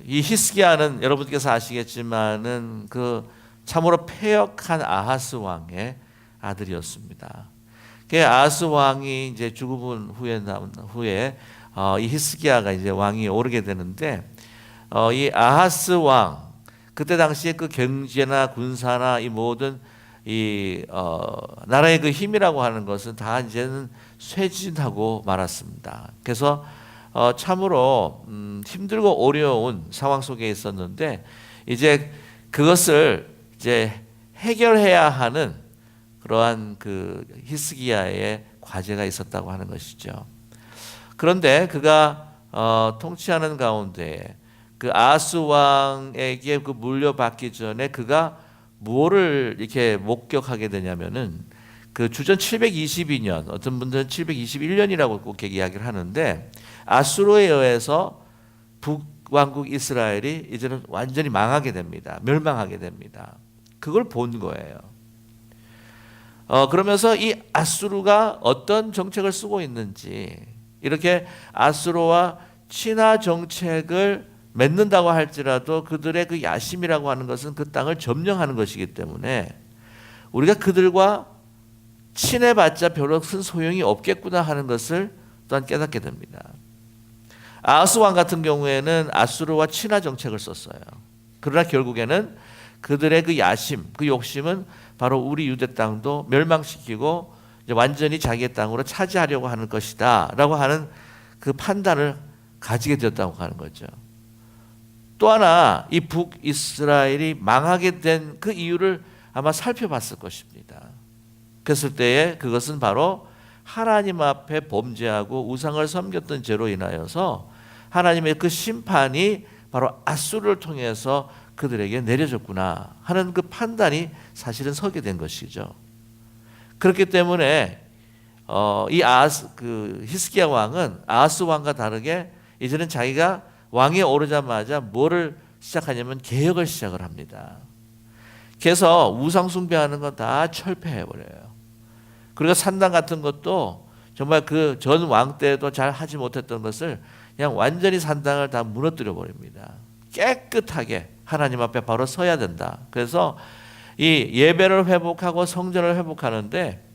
이 히스기야는 여러분께서 아시겠지만은 그 참으로 패역한 아하스 왕의 아들이었습니다. 그 아하스 왕이 이제 죽은 후에 이 히스기야가 이제 왕이 오르게 되는데 이 아하스 왕 그때 당시에 그 경제나 군사나 이 모든 이 나라의 그 힘이라고 하는 것은 다 이제는 쇠진하고 말았습니다. 그래서 참으로 힘들고 어려운 상황 속에 있었는데 이제 그것을 이제 해결해야 하는 그러한 그 히스기야의 과제가 있었다고 하는 것이죠. 그런데 그가 통치하는 가운데 그 아하스 왕에게 그 물려받기 전에 그가 무엇을 이렇게 목격하게 되냐면은 그 주전 722년, 어떤 분들은 721년이라고 꼭 이야기를 하는데 아수르에 의해서 북왕국 이스라엘이 이제는 완전히 망하게 됩니다. 멸망하게 됩니다. 그걸 본 거예요. 그러면서 이 아수르가 어떤 정책을 쓰고 있는지, 이렇게 아수르와 친화 정책을 맺는다고 할지라도 그들의 그 야심이라고 하는 것은 그 땅을 점령하는 것이기 때문에 우리가 그들과 친해봤자 별로 큰 소용이 없겠구나 하는 것을 또한 깨닫게 됩니다. 아하스 왕 같은 경우에는 아수르와 친화 정책을 썼어요. 그러나 결국에는 그들의 그 야심, 그 욕심은 바로 우리 유대 땅도 멸망시키고 이제 완전히 자기의 땅으로 차지하려고 하는 것이다 라고 하는 그 판단을 가지게 되었다고 하는 거죠. 또 하나 이 북이스라엘이 망하게 된 그 이유를 아마 살펴봤을 것입니다. 그랬을 때에 그것은 바로 하나님 앞에 범죄하고 우상을 섬겼던 죄로 인하여서 하나님의 그 심판이 바로 아수르를 통해서 그들에게 내려졌구나 하는 그 판단이 사실은 서게 된 것이죠. 그렇기 때문에 그 히스기야 왕은 아하스 왕과 다르게 이제는 자기가 왕에 오르자마자 뭐를 시작하냐면 개혁을 시작을 합니다. 그래서 우상 숭배하는 건 다 철폐해버려요. 그리고 산당 같은 것도 정말 그 전 왕 때도 잘 하지 못했던 것을 그냥 완전히 산당을 다 무너뜨려 버립니다. 깨끗하게 하나님 앞에 바로 서야 된다. 그래서 이 예배를 회복하고 성전을 회복하는데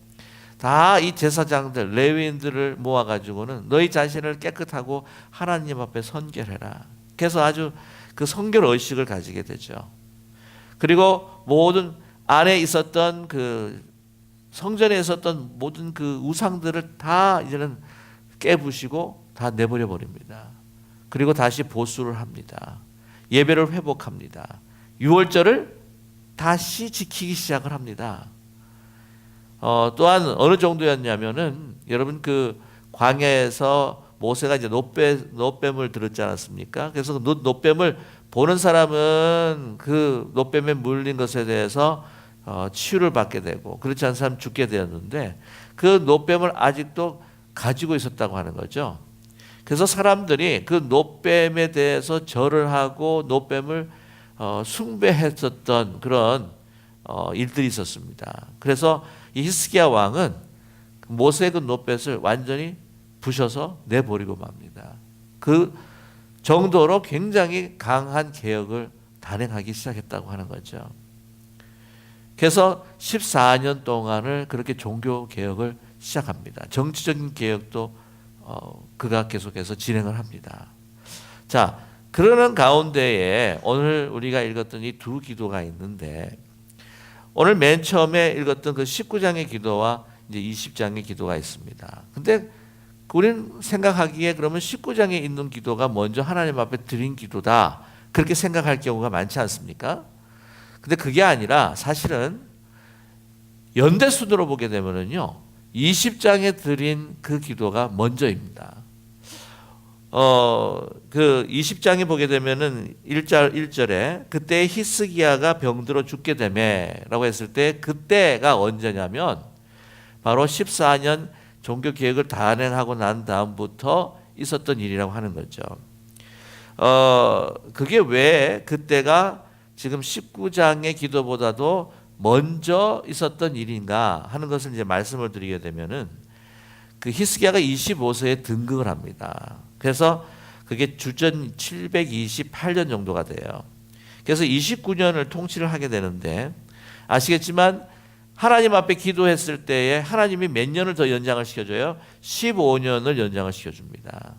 다 이 제사장들, 레위인들을 모아가지고는 너희 자신을 깨끗하고 하나님 앞에 선결해라. 그래서 아주 그 선결 의식을 가지게 되죠. 그리고 모든 안에 있었던 그 성전에 있었던 모든 그 우상들을 다 이제는 깨부시고 다 내버려 버립니다. 그리고 다시 보수를 합니다. 예배를 회복합니다. 유월절을 다시 지키기 시작을 합니다. 또한 어느 정도였냐면은 여러분 그 광야에서 모세가 이제 놋뱀을 들었지 않았습니까? 그래서 그 놋뱀을 보는 사람은 그 놋뱀에 물린 것에 대해서 치유를 받게 되고 그렇지 않은 사람 죽게 되었는데 그 놋뱀을 아직도 가지고 있었다고 하는 거죠. 그래서 사람들이 그 놋뱀에 대해서 절을 하고 놋뱀을 숭배했었던 그런 일들이 있었습니다. 그래서 이 히스기야 왕은 모세의 그 놋뱀을 완전히 부셔서 내버리고 맙니다. 그 정도로 굉장히 강한 개혁을 단행하기 시작했다고 하는 거죠. 그래서 14년 동안을 그렇게 종교 개혁을 시작합니다. 정치적인 개혁도 그가 계속해서 진행을 합니다. 자, 그러는 가운데에 오늘 우리가 읽었던 이 두 기도가 있는데 오늘 맨 처음에 읽었던 그 19장의 기도와 이제 20장의 기도가 있습니다. 근데 우리는 생각하기에 그러면 19장에 있는 기도가 먼저 하나님 앞에 드린 기도다. 그렇게 생각할 경우가 많지 않습니까? 근데 그게 아니라 사실은 연대 순으로 보게 되면은요. 20장에 드린 그 기도가 먼저입니다. 그 20장에 보게 되면은 1절에 그때 히스기야가 병들어 죽게 되매라고 했을 때 그때가 언제냐면 바로 14년 종교 개혁을 단행하고 난 다음부터 있었던 일이라고 하는 거죠. 그게 왜 그때가 지금 19장의 기도보다도 먼저 있었던 일인가 하는 것을 이제 말씀을 드리게 되면은 그 히스기야가 25세에 등극을 합니다. 그래서 그게 주전 728년 정도가 돼요. 그래서 29년을 통치를 하게 되는데 아시겠지만 하나님 앞에 기도했을 때에 하나님이 몇 년을 더 연장을 시켜줘요? 15년을 연장을 시켜줍니다.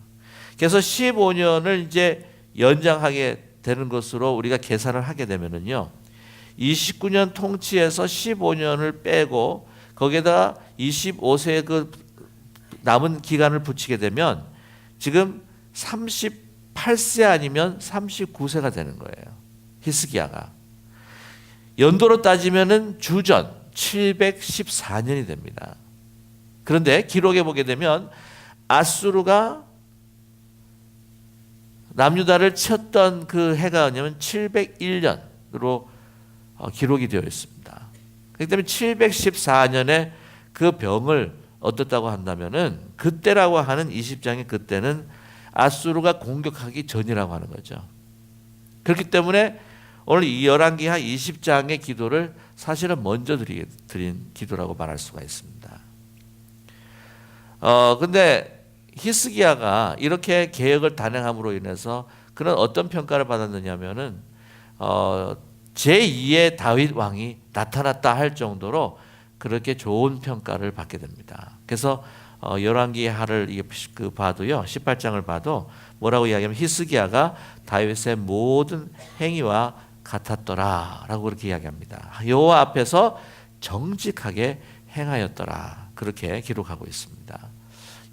그래서 15년을 이제 연장하게 되는 것으로 우리가 계산을 하게 되면은요, 29년 통치에서 15년을 빼고 거기에다 25세의 그 남은 기간을 붙이게 되면 지금 38세 아니면 39세가 되는 거예요. 히스기야가. 연도로 따지면은 주전 714년이 됩니다. 그런데 기록에 보게 되면 아수르가 남유다를 쳤던 그 해가 뭐냐면 701년으로 기록이 되어 있습니다. 그렇기 때문에 714년에 그 병을 어떻다고 한다면은 그때라고 하는 20장의 그때는 아수르가 공격하기 전이라고 하는 거죠. 그렇기 때문에 오늘 이 열왕기하 20장의 기도를 사실은 먼저 드린 기도라고 말할 수가 있습니다. 근데 히스기야가 이렇게 계획을 단행함으로 인해서 그는 어떤 평가를 받았느냐면은 제2의 다윗 왕이 나타났다 할 정도로 그렇게 좋은 평가를 받게 됩니다. 그래서 열왕기하를 봐도요, 18장을 봐도 뭐라고 이야기하면 히스기야가 다윗의 모든 행위와 같았더라라고 그렇게 이야기합니다. 여호와 앞에서 정직하게 행하였더라, 그렇게 기록하고 있습니다.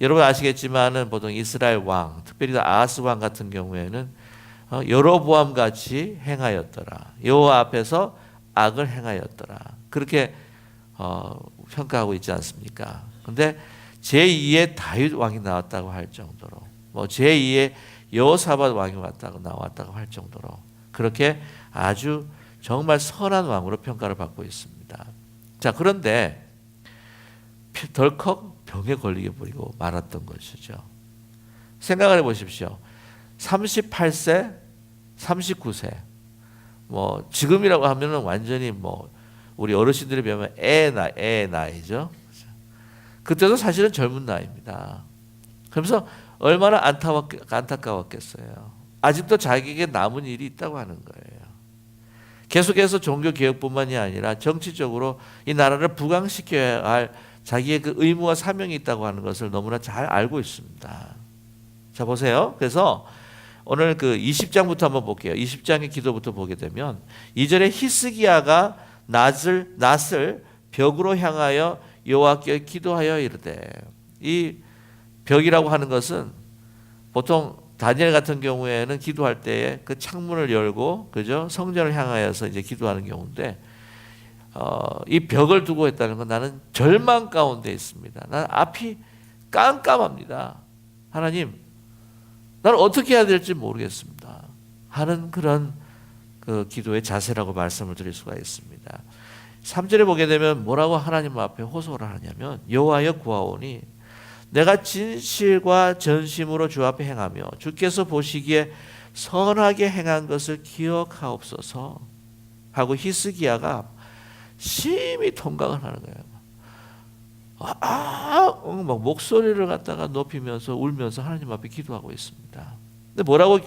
여러분 아시겠지만은 보통 이스라엘 왕, 특별히 아하스 왕 같은 경우에는 여로보암 같이 행하였더라, 여호와 앞에서 악을 행하였더라, 그렇게 평가하고 있지 않습니까? 그런데 제2의 다윗 왕이 나왔다고 할 정도로, 뭐 제2의 여호사밧 왕이 나왔다고 할 정도로 그렇게 아주 정말 선한 왕으로 평가를 받고 있습니다. 자, 그런데 덜컥 병에 걸리게 버리고 말았던 것이죠. 생각을 해보십시오. 38세, 39세, 뭐 지금이라고 하면은 완전히 뭐 우리 어르신들에 비하면 애 나이죠. 그때도 사실은 젊은 나이입니다. 그러면서 얼마나 안타까웠겠어요. 아직도 자기에게 남은 일이 있다고 하는 거예요. 계속해서 종교개혁뿐만이 아니라 정치적으로 이 나라를 부강시켜야 할 자기의 그 의무와 사명이 있다고 하는 것을 너무나 잘 알고 있습니다. 자, 보세요. 그래서 오늘 그 20장부터 한번 볼게요. 20장의 기도부터 보게 되면 2절에 히스기야가 낫을 벽으로 향하여 여호와께 기도하여 이르되, 이 벽이라고 하는 것은 보통 다니엘 같은 경우에는 기도할 때에 그 창문을 열고, 그죠? 성전을 향하여서 이제 기도하는 경우인데, 이 벽을 두고 했다는 건 나는 절망 가운데 있습니다. 나는 앞이 깜깜합니다. 하나님, 나는 어떻게 해야 될지 모르겠습니다. 하는 그런 그 기도의 자세라고 말씀을 드릴 수가 있습니다. 3절에 보게 되면 뭐라고 하나님 앞에 호소를 하냐면, 여호와여 구하오니 내가 진실과 전심으로 주 앞에 행하며 주께서 보시기에 선하게 행한 것을 기억하옵소서 하고 히스기야가 심히 통각을 하는 거예요. 막 목소리를 갖다가 높이면서 울면서 하나님 앞에 기도하고 있습니다. 근데 뭐라고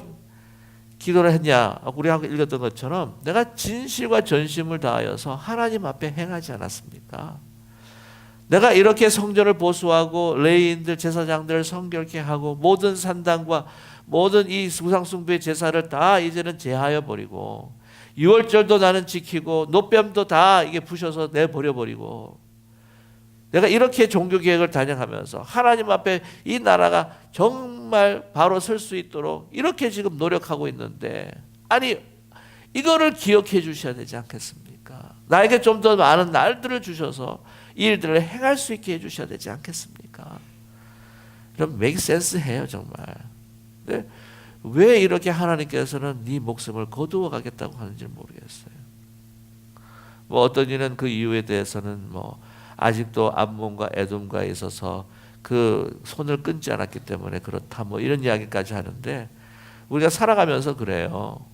기도를 했냐? 우리가 읽었던 것처럼 내가 진실과 전심을 다하여서 하나님 앞에 행하지 않았습니까? 내가 이렇게 성전을 보수하고 레위인들 제사장들을 성결케 하고 모든 산당과 모든 이 우상숭배 제사를 다 이제는 제하여 버리고, 유월절도 나는 지키고 노뱀도 다 이게 부셔서 내버려 버리고, 내가 이렇게 종교 계획을 단행하면서 하나님 앞에 이 나라가 정말 바로 설 수 있도록 이렇게 지금 노력하고 있는데, 아니 이거를 기억해 주셔야 되지 않겠습니까? 나에게 좀 더 많은 날들을 주셔서 이 일들을 행할 수 있게 해주셔야 되지 않겠습니까? 그럼 make sense 해요 정말. 근데 왜 이렇게 하나님께서는 네 목숨을 거두어 가겠다고 하는지 모르겠어요. 뭐 어떤 이는 그 이유에 대해서는 뭐 아직도 암몬과 에돔과에 있어서 그 손을 끊지 않았기 때문에 그렇다, 뭐 이런 이야기까지 하는데, 우리가 살아가면서 그래요.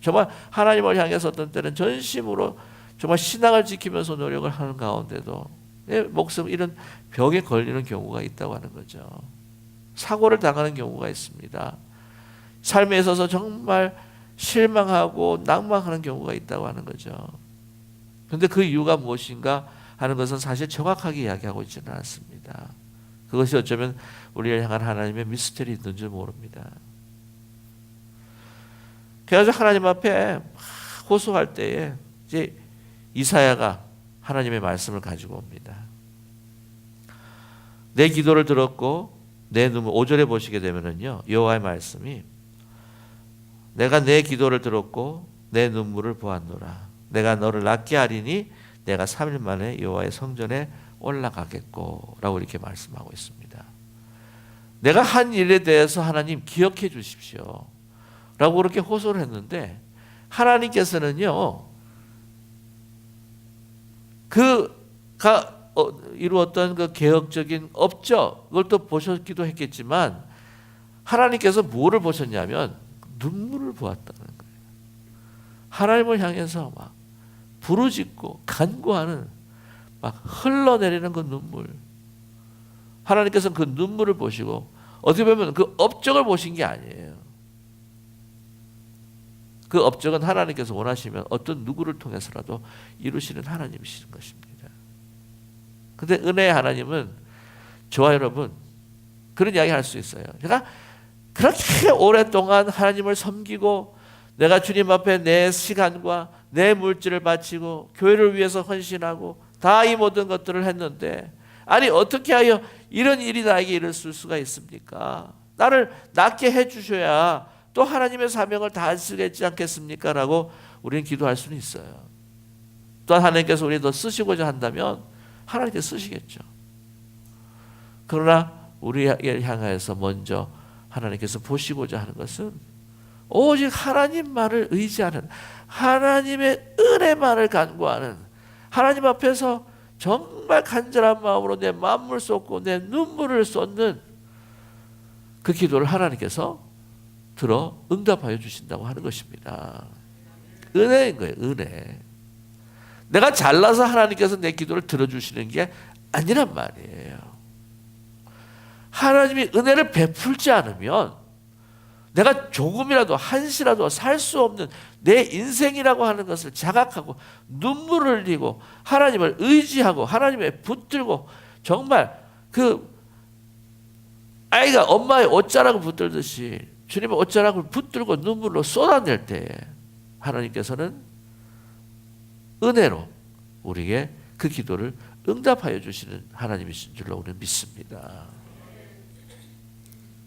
정말 하나님을 향해서 어떤 때는 전심으로 정말 신앙을 지키면서 노력을 하는 가운데도 내 목숨 이런 병에 걸리는 경우가 있다고 하는 거죠. 사고를 당하는 경우가 있습니다. 삶에 있어서 정말 실망하고 낭망하는 경우가 있다고 하는 거죠. 그런데 그 이유가 무엇인가 하는 것은 사실 정확하게 이야기하고 있지는 않습니다. 그것이 어쩌면 우리를 향한 하나님의 미스터리 있는 줄 모릅니다. 그래서 하나님 앞에 호소할 때에 이제 이사야가 하나님의 말씀을 가지고 옵니다. 내 기도를 들었고 내 눈물, 5절에 보시게 되면은요, 여호와의 말씀이 내가 내 기도를 들었고 내 눈물을 보았노라. 내가 너를 낫게 하리니 내가 3일 만에 여호와의 성전에 올라가겠고 라고 이렇게 말씀하고 있습니다. 내가 한 일에 대해서 하나님 기억해 주십시오 라고 그렇게 호소를 했는데, 하나님께서는요, 그가 이루었던 그 개혁적인 업적, 그걸 또 보셨기도 했겠지만, 하나님께서 뭐를 보셨냐면 눈물을 보았다는 거예요. 하나님을 향해서 막 부르짖고 간구하는, 막 흘러내리는 그 눈물. 하나님께서는 그 눈물을 보시고 어떻게 보면 그 업적을 보신 게 아니에요. 그 업적은 하나님께서 원하시면 어떤 누구를 통해서라도 이루시는 하나님이신 것입니다. 근데 은혜의 하나님은, 저와 여러분 그런 이야기 할 수 있어요. 제가 그렇게 오랫동안 하나님을 섬기고 내가 주님 앞에 내 시간과 내 물질을 바치고 교회를 위해서 헌신하고 다 이 모든 것들을 했는데, 아니 어떻게 하여 이런 일이 나에게 일어설 수가 있습니까? 나를 낫게 해주셔야 또 하나님의 사명을 다하시겠지 않겠습니까? 라고 우리는 기도할 수는 있어요. 또한 하나님께서 우리 더 쓰시고자 한다면 하나님께서 쓰시겠죠. 그러나 우리를 향하여서 먼저 하나님께서 보시고자 하는 것은 오직 하나님만을 의지하는, 하나님의 은혜만을 간구하는, 하나님 앞에서 정말 간절한 마음으로 내 만물 쏟고 내 눈물을 쏟는 그 기도를 하나님께서 들어 응답하여 주신다고 하는 것입니다. 은혜인 거예요. 은혜. 내가 잘나서 하나님께서 내 기도를 들어주시는 게 아니란 말이에요. 하나님이 은혜를 베풀지 않으면 내가 조금이라도 한시라도 살 수 없는 내 인생이라고 하는 것을 자각하고 눈물을 흘리고 하나님을 의지하고 하나님에 붙들고, 정말 그 아이가 엄마의 옷자락을 붙들듯이 주님의 옷자락을 붙들고 눈물로 쏟아낼 때에 하나님께서는 은혜로 우리에게 그 기도를 응답하여 주시는 하나님이신 줄로 우리는 믿습니다.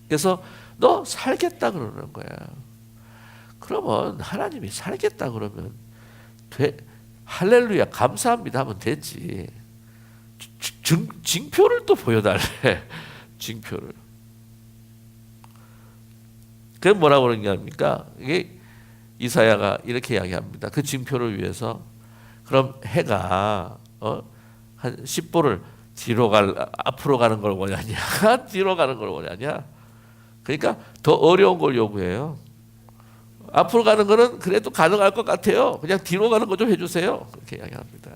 그래서 너 살겠다 그러는 거야. 그러면 하나님이 살겠다 그러면 돼. 할렐루야 감사합니다 하면 되지. 징표를 또 보여달래. 징표를. 그게 뭐라고 그러냐니까, 이게 이사야가 이렇게 이야기합니다. 그 징표를 위해서 그럼 해가 한 10보를 앞으로 가는 걸 원하냐 뒤로 가는 걸 원하냐. 그러니까 더 어려운 걸 요구해요. 앞으로 가는 거는 그래도 가능할 것 같아요. 그냥 뒤로 가는 거 좀 해주세요. 그렇게 이야기합니다.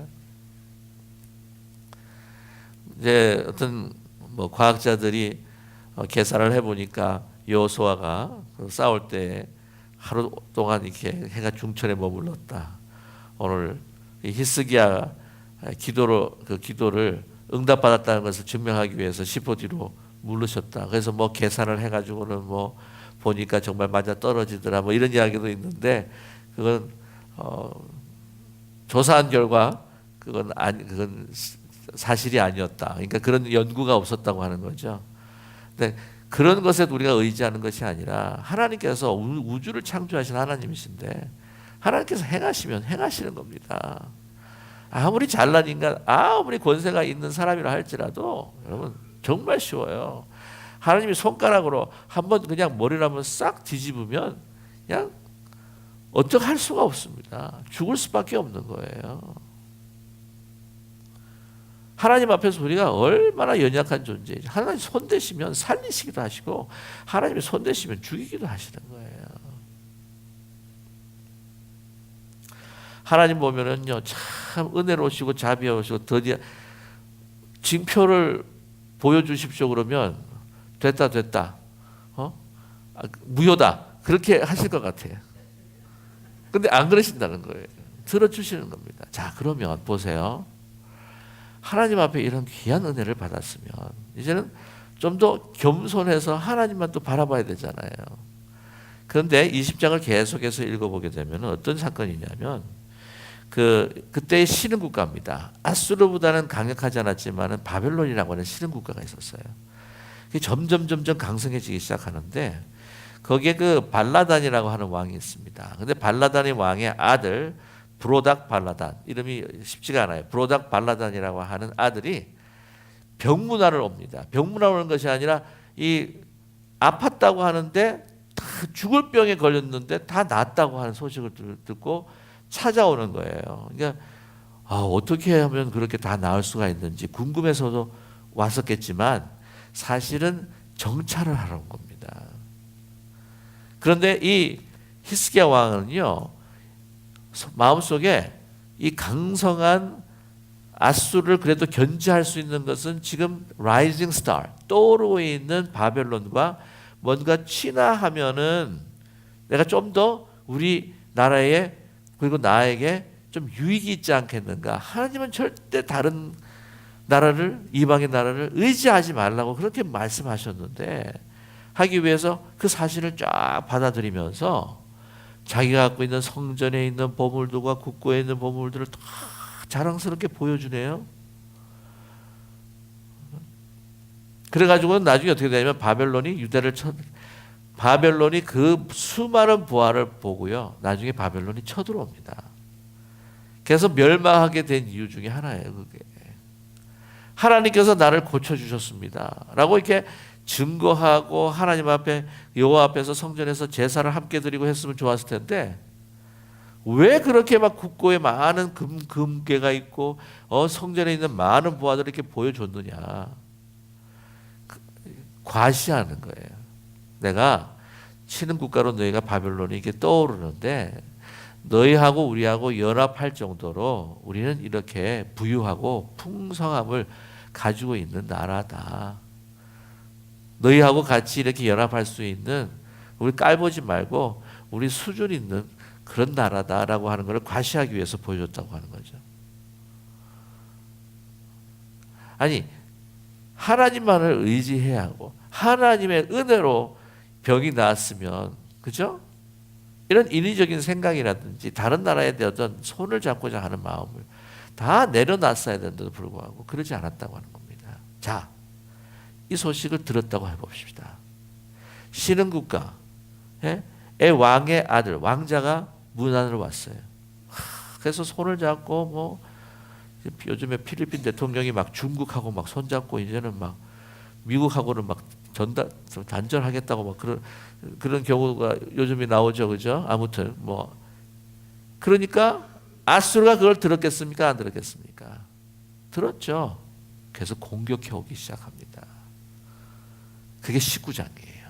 이제 어떤 뭐 과학자들이 계산을 해보니까 여호수아가 싸울 때 하루 동안 이렇게 해가 중천에 머물렀다. 오늘 히스기야 그 기도를 응답받았다는 것을 증명하기 위해서 10호 뒤로 물르셨다. 그래서 뭐 계산을 해가지고는 뭐 보니까 정말 맞아 떨어지더라. 뭐 이런 이야기도 있는데, 그건 조사한 결과 그건 사실이 아니었다. 그러니까 그런 연구가 없었다고 하는 거죠. 근데 그런 것에 우리가 의지하는 것이 아니라 하나님께서 우주를 창조하신 하나님이신데 하나님께서 행하시면 행하시는 겁니다. 아무리 잘난 인간, 아무리 권세가 있는 사람이라 할지라도 여러분 정말 쉬워요. 하나님이 손가락으로 한번 그냥 머리를 한번 싹 뒤집으면 그냥 어떻게 할 수가 없습니다. 죽을 수밖에 없는 거예요. 하나님 앞에서 우리가 얼마나 연약한 존재인지, 하나님 손대시면 살리시기도 하시고 하나님이 손대시면 죽이기도 하시는 거예요. 하나님 보면은요 참 은혜로우시고 자비하시고 드디어 징표를 보여주십시오 그러면 됐다 무효다 그렇게 하실 것 같아요. 근데 안 그러신다는 거예요. 들어주시는 겁니다. 자, 그러면 보세요. 하나님 앞에 이런 귀한 은혜를 받았으면 이제는 좀 더 겸손해서 하나님만 또 바라봐야 되잖아요. 그런데 20장을 계속해서 읽어보게 되면 어떤 사건이냐면 그때의 신흥 국가입니다. 아수르보다는 강력하지 않았지만 바벨론이라고 하는 신흥 국가가 있었어요. 점점 강성해지기 시작하는데 거기에 그 발라단이라고 하는 왕이 있습니다. 근데 발라단의 왕의 아들 브로닥 발라단, 이름이 쉽지가 않아요. 브로닥 발라단이라고 하는 아들이 병문안을 옵니다. 병문안 오는 것이 아니라 이 아팠다고 하는데 다 죽을 병에 걸렸는데 다 낫다고 하는 소식을 듣고 찾아오는 거예요. 그러니까 어떻게 하면 그렇게 다 나을 수가 있는지 궁금해서도 왔었겠지만 사실은 정찰을 하러 온 겁니다. 그런데 이 히스기야 왕은요, 마음속에 이 강성한 아수르를 그래도 견제할 수 있는 것은 지금 라이징 스타, 떠오르고 있는 바벨론과 뭔가 친화하면은 내가 좀 더 우리 나라에 그리고 나에게 좀 유익이 있지 않겠는가. 하나님은 절대 다른 나라를, 이방의 나라를 의지하지 말라고 그렇게 말씀하셨는데, 하기 위해서 그 사실을 쫙 받아들이면서 자기가 갖고 있는 성전에 있는 보물들과 국고에 있는 보물들을 다 자랑스럽게 보여주네요. 그래가지고 나중에 어떻게 되냐면 바벨론이 그 수많은 부하를 보고요, 나중에 바벨론이 쳐들어옵니다. 그래서 멸망하게 된 이유 중에 하나예요. 그게 하나님께서 나를 고쳐주셨습니다 라고 이렇게 증거하고 하나님 앞에, 여호와 앞에서 성전에서 제사를 함께 드리고 했으면 좋았을 텐데 왜 그렇게 막 국고에 많은 금괴가 있고 성전에 있는 많은 부하들을 이렇게 보여줬느냐. 과시하는 거예요. 내가 치는 국가로 너희가 바벨론이 이렇게 떠오르는데 너희하고 우리하고 연합할 정도로 우리는 이렇게 부유하고 풍성함을 가지고 있는 나라다. 너희하고 같이 이렇게 연합할 수 있는, 우리 깔보지 말고 우리 수준 있는 그런 나라다라고 하는 것을 과시하기 위해서 보여줬다고 하는 거죠. 아니, 하나님만을 의지해야 하고 하나님의 은혜로 병이 나았으면, 그죠? 이런 인위적인 생각이라든지 다른 나라에 대한 손을 잡고자 하는 마음을 다 내려놨어야 되는데도 불구하고 그러지 않았다고 하는 겁니다. 자, 이 소식을 들었다고 해봅시다. 신흥국가의 왕의 아들, 왕자가 문 안으로 왔어요. 그래서 손을 잡고 뭐 요즘에 필리핀 대통령이 막 중국하고 막 손잡고 이제는 막 미국하고는 막 단절하겠다고 막 그런 경우가 요즘에 나오죠, 그죠? 아무튼 뭐 그러니까 아수르가 그걸 들었겠습니까? 안 들었겠습니까? 들었죠. 그래서 공격해 오기 시작합니다. 그게 19장이에요.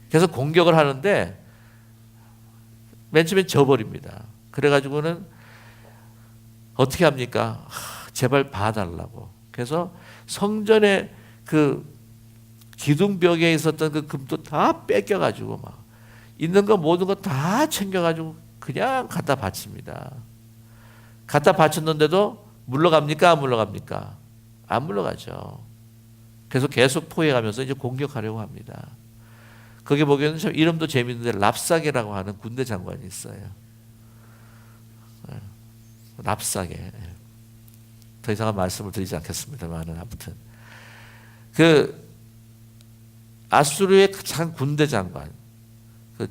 그래서 공격을 하는데 맨 처음에 져버립니다. 그래가지고는 어떻게 합니까? 제발 봐달라고. 그래서 성전의 그 기둥벽에 있었던 그 금도 다 뺏겨가지고 막 있는 거 모든 거 다 챙겨가지고 그냥 갖다 바칩니다. 갖다 바쳤는데도 물러갑니까? 안 물러갑니까? 안 물러가죠. 그래서 계속 포위해가면서 이제 공격하려고 합니다. 거기 보기에는 참 이름도 재밌는데 랍사게라고 하는 군대 장관이 있어요. 랍사게. 더 이상한 말씀을 드리지 않겠습니다만 아무튼 그 아수르의 참 군대 장관, 그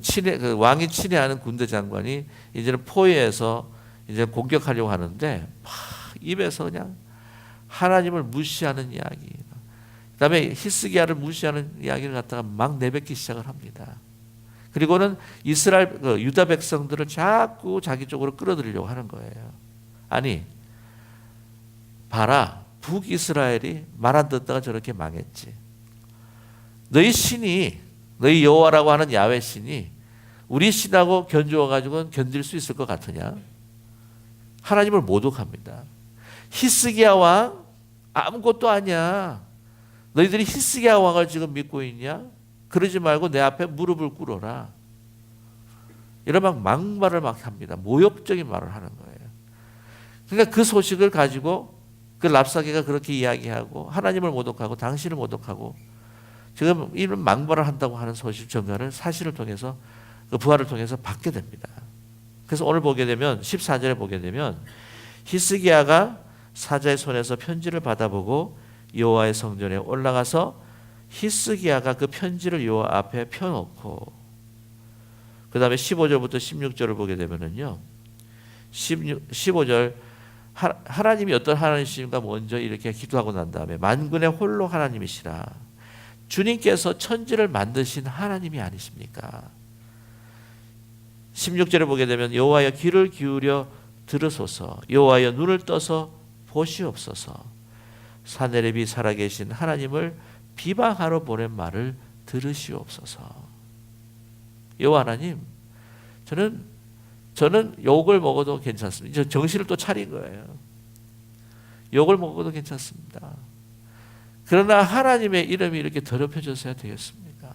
왕이 친애하는 군대 장관이 이제는 포위해서 이제 공격하려고 하는데 막 입에서 그냥 하나님을 무시하는 이야기, 그다음에 히스기야를 무시하는 이야기를 갖다가 막 내뱉기 시작을 합니다. 그리고는 이스라엘 유다 백성들을 자꾸 자기 쪽으로 끌어들이려고 하는 거예요. 아니, 봐라, 북이스라엘이 말 안 듣다가 저렇게 망했지. 너희 신이, 너희 여호와라고 하는 야훼 신이 우리 신하고 견주어 가지고는 견딜 수 있을 것 같으냐? 하나님을 모독합니다. 히스기야 왕 아무것도 아니야. 너희들이 히스기야 왕을 지금 믿고 있냐? 그러지 말고 내 앞에 무릎을 꿇어라. 이런 막말을 막 합니다. 모욕적인 말을 하는 거예요. 그러니까 그 소식을 가지고 그 랍사게가 그렇게 이야기하고 하나님을 모독하고 당신을 모독하고 지금 이런 막말을 한다고 하는 소식 전가를 사실을 통해서 그 부활을 통해서 받게 됩니다. 그래서 오늘 보게 되면 14절에 보게 되면 히스기야가 사자의 손에서 편지를 받아보고 여호와의 성전에 올라가서 히스기야가 그 편지를 여호와 앞에 펴놓고 그 다음에 15절부터 16절을 보게 되면은요 15절 하나님이 어떤 하나님이신가 먼저 이렇게 기도하고 난 다음에 만군의 홀로 하나님이시라 주님께서 천지를 만드신 하나님이 아니십니까? 16절에 보게 되면 여호와여 귀를 기울여 들으소서 여호와여 눈을 떠서 보시옵소서 사내립이 살아계신 하나님을 비방하러 보낸 말을 들으시옵소서. 여호와 하나님 저는 욕을 먹어도 괜찮습니다. 정신을 또 차린 거예요. 욕을 먹어도 괜찮습니다. 그러나 하나님의 이름이 이렇게 더럽혀져서야 되겠습니까?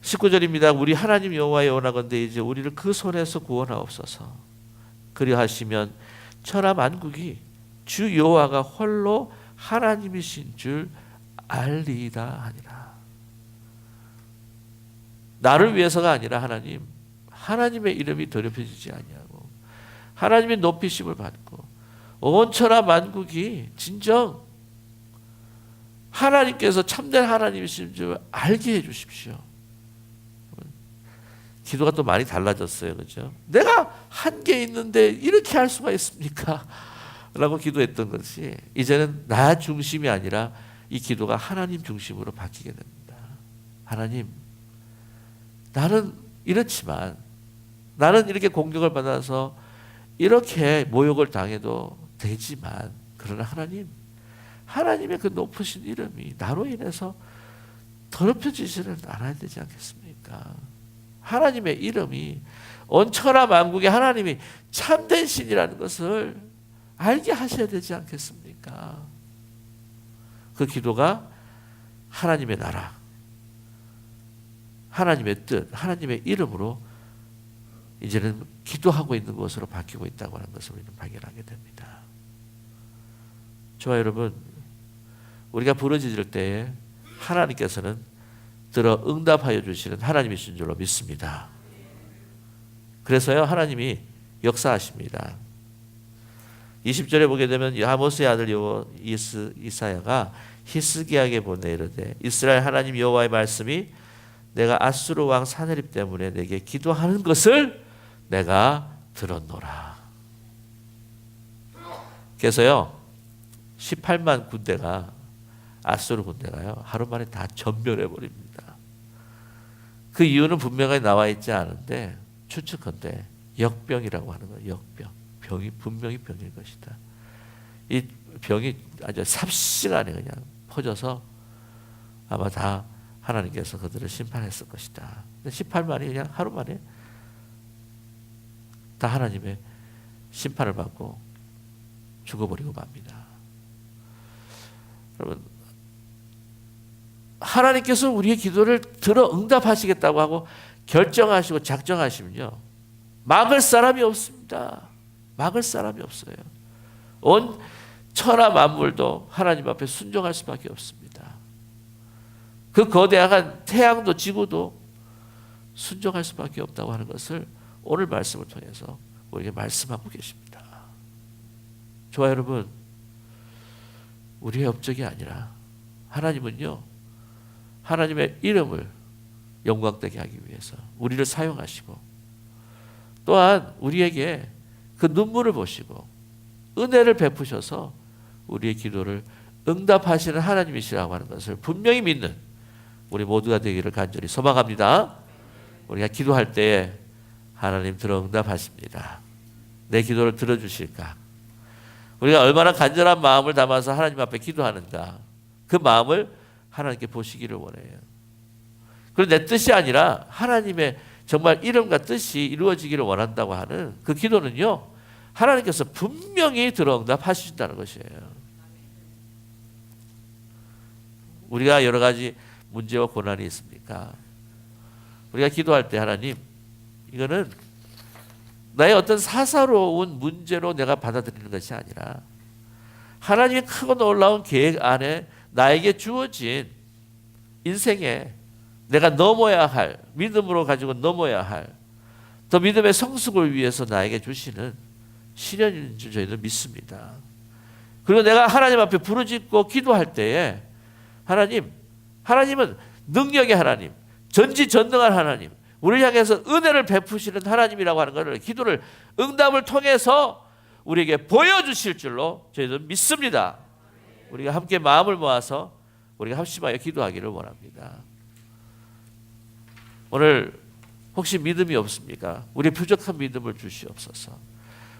19절입니다. 우리 하나님 여호와의 원하건대 이제 우리를 그 손에서 구원하옵소서. 그리하시면 천하 만국이 주 여호와가 홀로 하나님이신 줄 알리이다 하니라. 나를 위해서가 아니라 하나님의 이름이 더럽혀지지 아니하고 하나님의 높이심을 받고 온 천하 만국이 진정 하나님께서 참된 하나님이신 줄 알게 해 주십시오. 기도가 또 많이 달라졌어요. 그렇죠? 내가 한계 있는데 이렇게 할 수가 있습니까? 라고 기도했던 것이 이제는 나 중심이 아니라 이 기도가 하나님 중심으로 바뀌게 됩니다. 하나님, 나는 이렇지만 나는 이렇게 공격을 받아서 이렇게 모욕을 당해도 되지만 그러나 하나님의 그 높으신 이름이 나로 인해서 더럽혀지지는 않아야 되지 않겠습니까? 하나님의 이름이 온 천하 만국의 하나님이 참된 신이라는 것을 알게 하셔야 되지 않겠습니까? 그 기도가 하나님의 나라, 하나님의 뜻, 하나님의 이름으로 이제는 기도하고 있는 것으로 바뀌고 있다고 하는 것을 우리는 발견하게 됩니다. 저와 여러분, 우리가 부르짖을 때에 하나님께서는 들어 응답하여 주시는 하나님이신 줄로 믿습니다. 그래서요 하나님이 역사하십니다. 20절에 보게 되면 아모스의 아들 이사야가 히스기야에게 보내 이르되 이스라엘 하나님 여호와의 말씀이 내가 아수르 왕 사네립 때문에 내게 기도하는 것을 내가 들었노라. 그래서요 18만 군대가 아수르 군대가요 하루 만에 다 전멸해 버립니다. 그 이유는 분명하게 나와 있지 않은데 추측컨대 역병이라고 하는 거예요. 역병. 병이 분명히 병일 것이다. 이 병이 아주 삽시간에 그냥 퍼져서 아마 다 하나님께서 그들을 심판했을 것이다. 18만이 그냥 하루 만에 다 하나님의 심판을 받고 죽어버리고 맙니다. 여러분, 하나님께서 우리의 기도를 들어 응답하시겠다고 하고 결정하시고 작정하시면요 막을 사람이 없습니다. 막을 사람이 없어요. 온 천하 만물도 하나님 앞에 순종할 수밖에 없습니다. 그 거대한 태양도 지구도 순종할 수밖에 없다고 하는 것을 오늘 말씀을 통해서 우리에게 말씀하고 계십니다. 저와 여러분, 우리의 업적이 아니라 하나님은요 하나님의 이름을 영광되게 하기 위해서 우리를 사용하시고 또한 우리에게 그 눈물을 보시고 은혜를 베푸셔서 우리의 기도를 응답하시는 하나님이시라고 하는 것을 분명히 믿는 우리 모두가 되기를 간절히 소망합니다. 우리가 기도할 때에 하나님 들어 응답하십니다. 내 기도를 들어주실까? 우리가 얼마나 간절한 마음을 담아서 하나님 앞에 기도하는가? 그 마음을 하나님께 보시기를 원해요. 그리고 내 뜻이 아니라 하나님의 정말 이름과 뜻이 이루어지기를 원한다고 하는 그 기도는요 하나님께서 분명히 들어 응답하신다는 것이에요. 우리가 여러 가지 문제와 고난이 있습니까? 우리가 기도할 때 하나님, 이거는 나의 어떤 사사로운 문제로 내가 받아들이는 것이 아니라 하나님의 크고 놀라운 계획 안에 나에게 주어진 인생에 내가 넘어야 할, 믿음으로 가지고 넘어야 할 더 믿음의 성숙을 위해서 나에게 주시는 시련인 줄 저희는 믿습니다. 그리고 내가 하나님 앞에 부르짖고 기도할 때에 하나님은 능력의 하나님, 전지전능한 하나님, 우리를 향해서 은혜를 베푸시는 하나님이라고 하는 것을 기도를 응답을 통해서 우리에게 보여주실 줄로 저희는 믿습니다. 우리가 함께 마음을 모아서 우리가 합심하여 기도하기를 원합니다. 오늘 혹시 믿음이 없습니까? 우리의 부족한 믿음을 주시옵소서.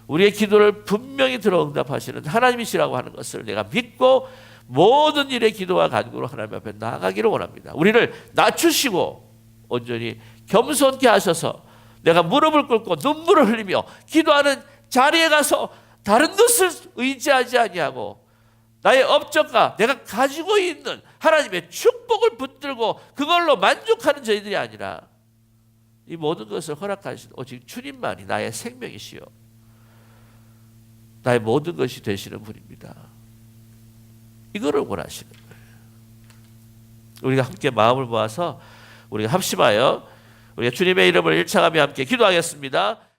우리의 기도를 분명히 들어 응답하시는 하나님이시라고 하는 것을 내가 믿고 모든 일의 기도와 간구로 하나님 앞에 나아가기를 원합니다. 우리를 낮추시고 온전히 겸손케 하셔서 내가 무릎을 꿇고 눈물을 흘리며 기도하는 자리에 가서 다른 것을 의지하지 아니하고 나의 업적과 내가 가지고 있는 하나님의 축복을 붙들고 그걸로 만족하는 저희들이 아니라 이 모든 것을 허락하신 오직 주님만이 나의 생명이시요 나의 모든 것이 되시는 분입니다. 이거를 원하시는 거예요. 우리가 함께 마음을 모아서 우리가 합심하여 우리가 주님의 이름을 일창하며 함께 기도하겠습니다.